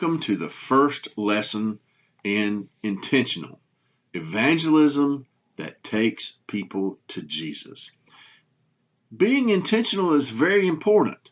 Welcome to the first lesson in intentional evangelism that takes people to Jesus. Being intentional is very important.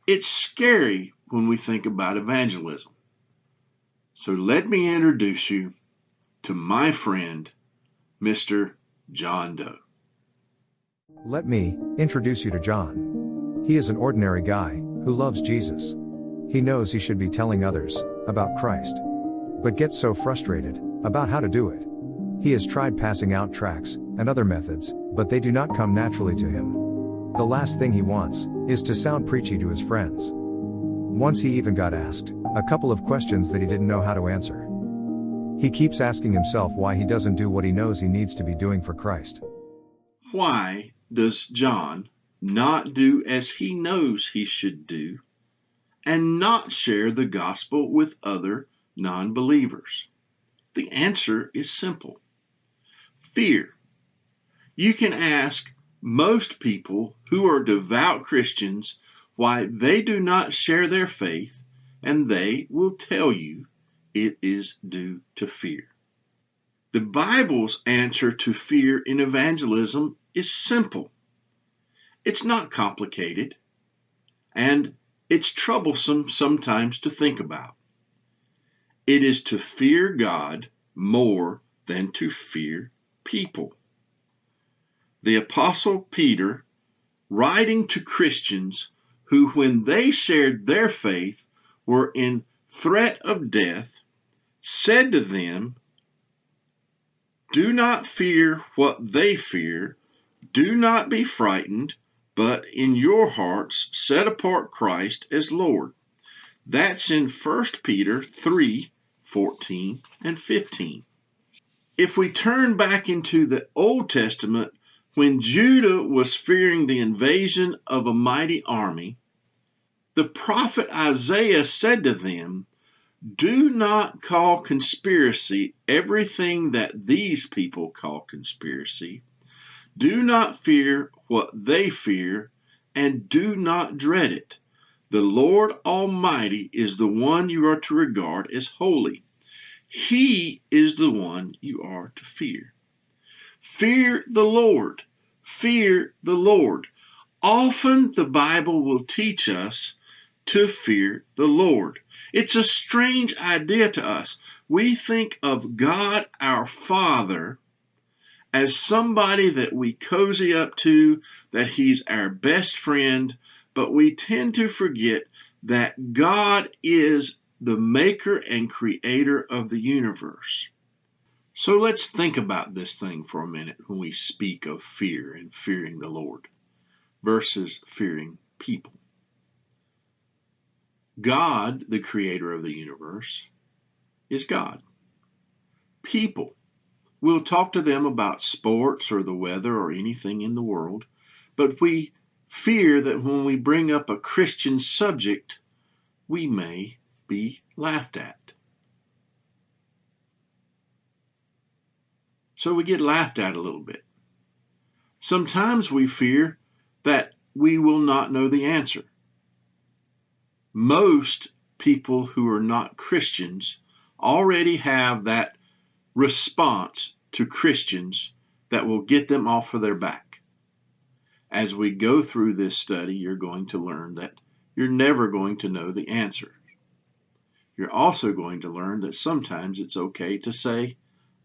It's scary when we think about evangelism. So let me introduce you to my friend, Mr. John Doe. Let me introduce you to John. He is an ordinary guy who loves Jesus. He knows he should be telling others about Christ, but gets so frustrated about how to do it. He has tried passing out tracts and other methods, but they do not come naturally to him. The last thing he wants is to sound preachy to his friends. Once he even got asked a couple of questions that he didn't know how to answer. He keeps asking himself why he doesn't do what he knows he needs to be doing for Christ. Why does John not do as he knows he should do and not share the gospel with other non-believers? The answer is simple. Fear. You can ask most people who are devout Christians why they do not share their faith, and they will tell you it is due to fear. The Bible's answer to fear in evangelism is simple. It's not complicated, and it's troublesome sometimes to think about. It is to fear God more than to fear people. The Apostle Peter, writing to Christians who, when they shared their faith, were in threat of death, said to them, "Do not fear what they fear. Do not be frightened, but in your hearts set apart Christ as Lord." That's in 1 Peter 3:14 and 15. If we turn back into the Old Testament, when Judah was fearing the invasion of a mighty army, the prophet Isaiah said to them, "Do not call conspiracy everything that these people call conspiracy. Do not fear what they fear, and do not dread it. The Lord Almighty is the one you are to regard as holy. He is the one you are to fear." Fear the Lord. Fear the Lord. Often the Bible will teach us to fear the Lord. It's a strange idea to us. We think of God our Father as somebody that we cozy up to, that he's our best friend, but we tend to forget that God is the maker and creator of the universe. So let's think about this thing for a minute when we speak of fear and fearing the Lord versus fearing people. God, the creator of the universe, is God. People, we'll talk to them about sports or the weather or anything in the world, but we fear that when we bring up a Christian subject, we may be laughed at. So we get laughed at a little bit. Sometimes we fear that we will not know the answer. Most people who are not Christians already have that response to Christians that will get them off of their back. As we go through this study, you're going to learn that you're never going to know the answer. You're also going to learn that sometimes it's okay to say,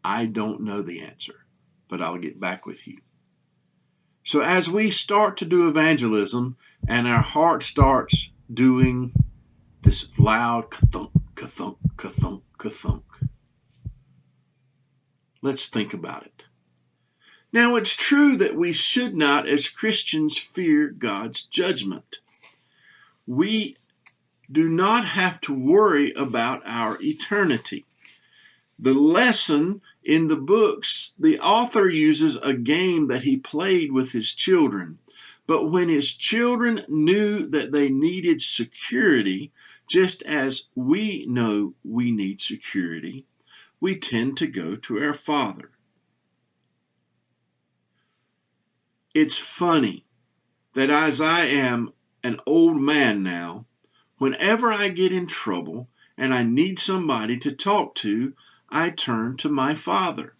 "I don't know the answer, but I'll get back with you." So as we start to do evangelism and our heart starts doing this loud ka-thunk, ka-thunk, ka-thunk, ka-thunk, let's think about it. Now, it's true that we should not, as Christians, fear God's judgment. We do not have to worry about our eternity. The lesson in the books, the author uses a game that he played with his children. But when his children knew that they needed security, just as we know we need security, we tend to go to our Father. It's funny that as I am an old man now, whenever I get in trouble and I need somebody to talk to, I turn to my father.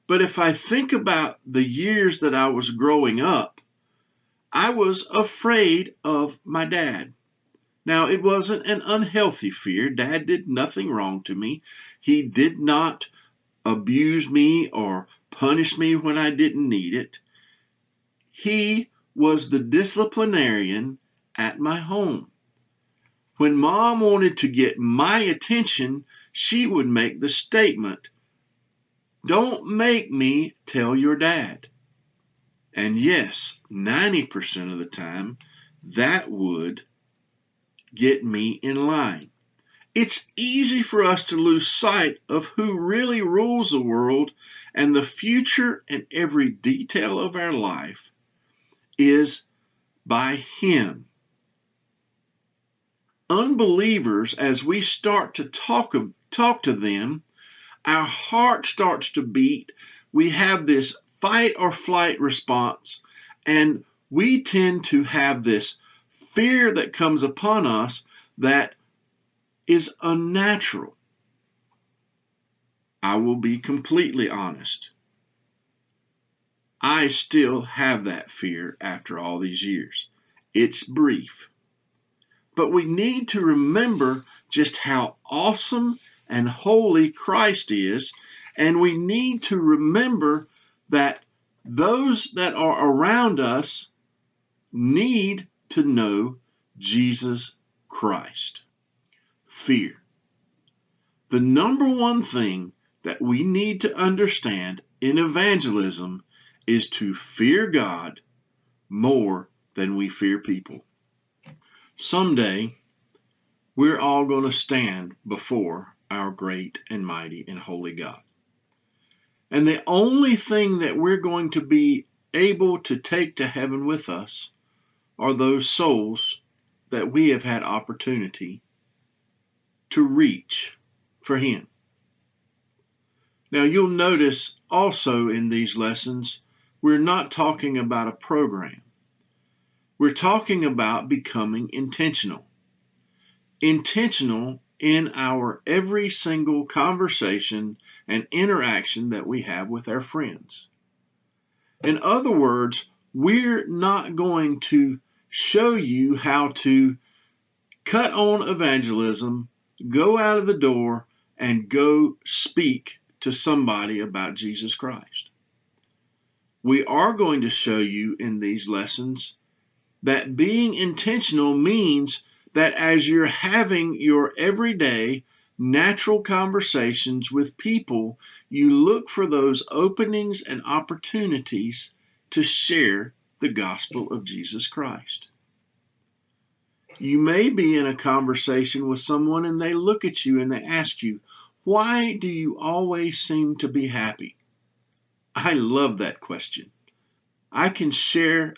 But if I think about the years that I was growing up, I was afraid of my dad. Now, it wasn't an unhealthy fear. Dad did nothing wrong to me. He did not abuse me or punish me when I didn't need it. He was the disciplinarian at my home. When mom wanted to get my attention, she would make the statement, "Don't make me tell your dad." And yes, 90% of the time, that would get me in line. It's easy for us to lose sight of who really rules the world, and the future and every detail of our life is by Him. Unbelievers, as we start to talk to them, our heart starts to beat. We have this fight or flight response, and we tend to have this fear that comes upon us that is unnatural. I will be completely honest. I still have that fear after all these years. It's brief. But we need to remember just how awesome and holy Christ is, and we need to remember that those that are around us need to know Jesus Christ. Fear. The number one thing that we need to understand in evangelism is to fear God more than we fear people. Someday, we're all going to stand before our great and mighty and holy God. And the only thing that we're going to be able to take to heaven with us are those souls that we have had opportunity to reach for Him. Now, you'll notice also in these lessons, we're not talking about a program. We're talking about becoming intentional. Intentional in our every single conversation and interaction that we have with our friends. In other words, we're not going to show you how to cut on evangelism, go out of the door, and go speak to somebody about Jesus Christ. We are going to show you in these lessons that being intentional means that as you're having your everyday natural conversations with people, you look for those openings and opportunities to share the gospel of Jesus Christ. You may be in a conversation with someone and they look at you and they ask you, "Why do you always seem to be happy?" I love that question. I can share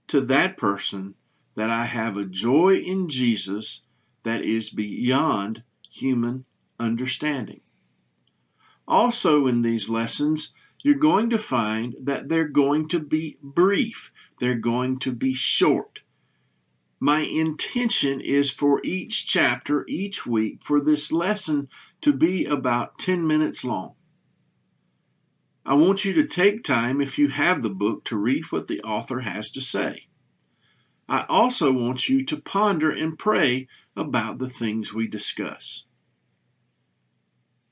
to that person that I have a joy in Jesus that is beyond human understanding. Also, in these lessons, you're going to find that they're going to be brief, they're going to be short. My intention is for each chapter, each week, for this lesson to be about 10 minutes long. I want you to take time, if you have the book, to read what the author has to say. I also want you to ponder and pray about the things we discuss.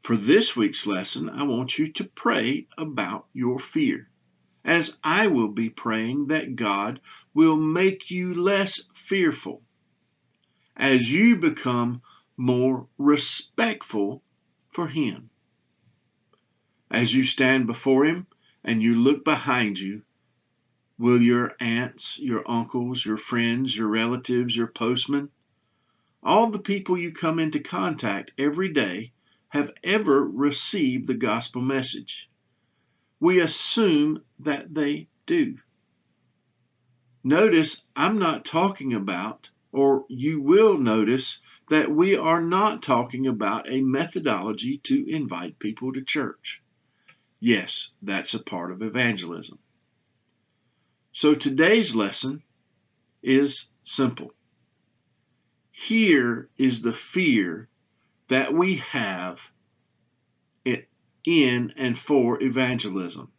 For this week's lesson, I want you to pray about your fear, as I will be praying that God will make you less fearful as you become more respectful for Him. As you stand before Him and you look behind you, will your aunts, your uncles, your friends, your relatives, your postmen, all the people you come into contact every day have ever received the gospel message? We assume that they do. Notice I'm not talking about, or you will notice that we are not talking about a methodology to invite people to church. Yes, that's a part of evangelism. So today's lesson is simple. Here is the fear that we have in and for evangelism.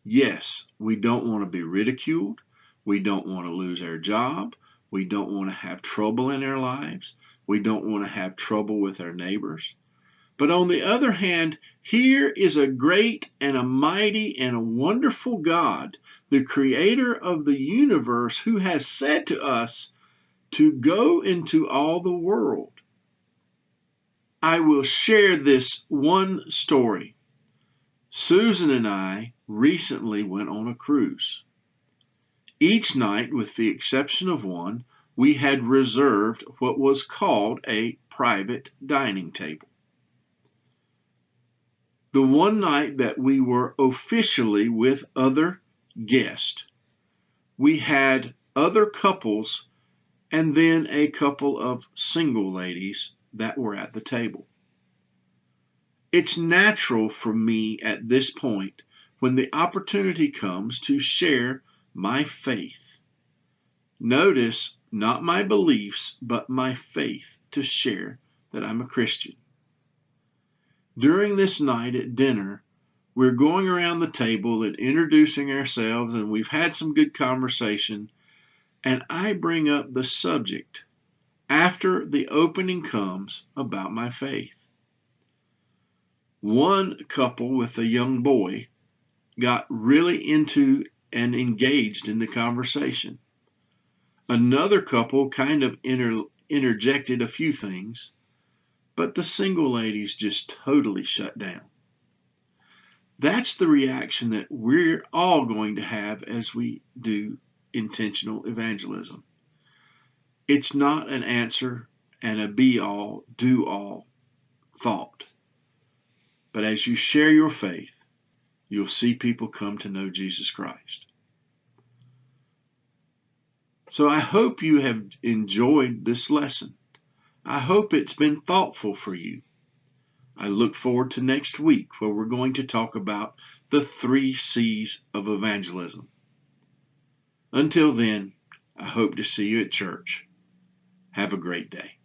Yes, we don't want to be ridiculed. We don't want to lose our job. We don't want to have trouble in our lives. We don't want to have trouble with our neighbors. But on the other hand, here is a great and a mighty and a wonderful God, the creator of the universe, who has said to us to go into all the world. I will share this one story. Susan and I recently went on a cruise. Each night, with the exception of one, we had reserved what was called a private dining table. The one night that we were officially with other guests, we had other couples and then a couple of single ladies that were at the table. It's natural for me at this point, when the opportunity comes, to share my faith. Notice, not my beliefs, but my faith, to share that I'm a Christian. During this night at dinner, we're going around the table and introducing ourselves, and we've had some good conversation, and I bring up the subject after the opening comes about my faith. One couple with a young boy got really into and engaged in the conversation. Another couple kind of interjected a few things, but the single ladies just totally shut down. That's the reaction that we're all going to have as we do intentional evangelism. It's not an answer and a be-all, do-all thought. But as you share your faith, you'll see people come to know Jesus Christ. So I hope you have enjoyed this lesson. I hope it's been thoughtful for you. I look forward to next week, where we're going to talk about the 3 C's of evangelism. Until then, I hope to see you at church. Have a great day.